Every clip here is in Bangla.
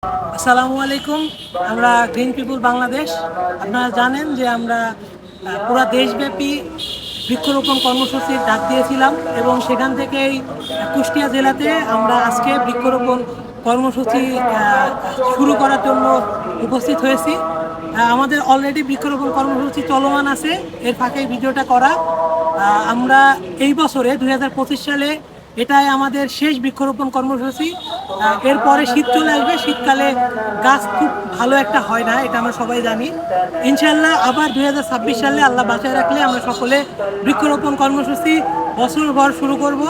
আসসালামু আলাইকুম। আমরা গ্রিন পিপল বাংলাদেশ, আপনারা জানেন যে আমরা পুরো দেশব্যাপী বৃক্ষরোপণ কর্মসূচির ডাক দিয়েছিলাম এবং সেখান থেকেই কুষ্টিয়া জেলাতে আমরা আজকে বৃক্ষরোপণ কর্মসূচি শুরু করার জন্য উপস্থিত হয়েছি। আমাদের অলরেডি বৃক্ষরোপণ কর্মসূচি চলমান আছে, এর ফাঁকে ভিডিওটা করা। আমরা এই বছরে 2025 সালে এটাই আমাদের শেষ বৃক্ষরোপণ কর্মসূচি। এরপরে শীত চলে আসবে, শীতকালে গাছ খুব ভালো একটা হয় না, এটা আমরা সবাই জানি। ইনশাল্লাহ আবার 2026 সালে আল্লাহ বাঁচায় রাখলে আমরা সকলে বৃক্ষরোপণ কর্মসূচি বছরভর শুরু করব।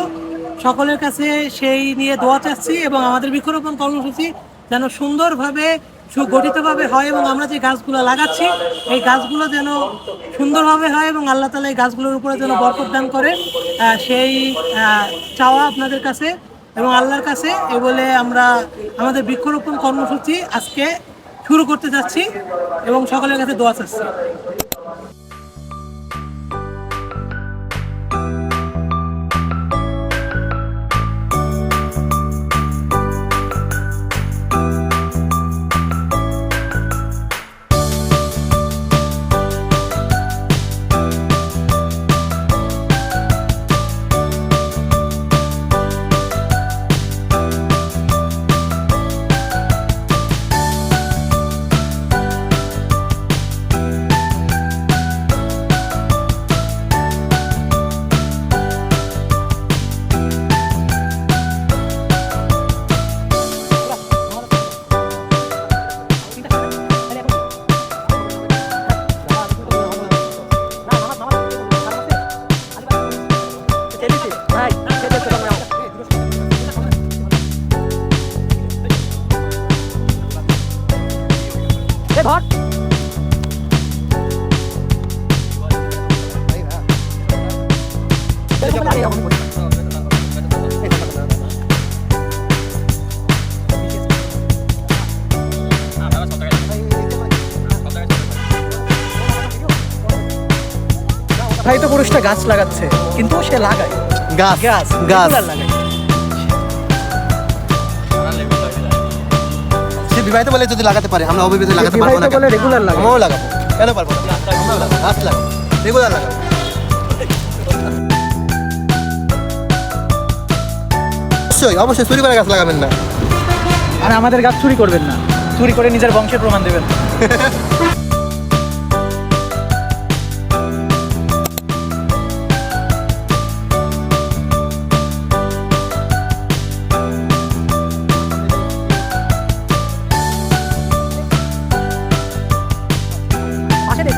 সকলের কাছে সেই নিয়ে দোয়া চাচ্ছি এবং আমাদের বৃক্ষরোপণ কর্মসূচি যেন সুন্দরভাবে সুগঠিতভাবে হয় এবং আমরা যে গাছগুলো লাগাচ্ছি এই গাছগুলো যেন সুন্দরভাবে হয় এবং আল্লাহ তাআলা এই গাছগুলোর উপরে যেন বরকত দান করে, সেই চাওয়া আপনাদের কাছে এবং আল্লাহর কাছে। এ বলে আমরা আমাদের বৃক্ষরোপণ কর্মসূচি আজকে শুরু করতে যাচ্ছি এবং সকলের কাছে দোয়া চাচ্ছি। ভাই তো পুরুষটা গাছ লাগাচ্ছে, কিন্তু সে লাগায় গাছ গাছ গাছ regular লাগায়। সে বিবাহিত বলে যদি লাগাতে পারে, আমরা অবিবাহিত লাগাতে পারবো না। বিবাহিত বলে রেগুলার লাগায়। আমরাও লাগাবো, কেন পারবো না? আমরাও লাগাবো, গাছ লাগাবো, রেগুলার লাগাবো। অবশ্যই অবশ্যই চুরি করে গাছ লাগাবেন না। আর আমাদের গাছ চুরি করবেন না, চুরি করে নিজের বংশের প্রমাণ দেবেন। পাশে দেখ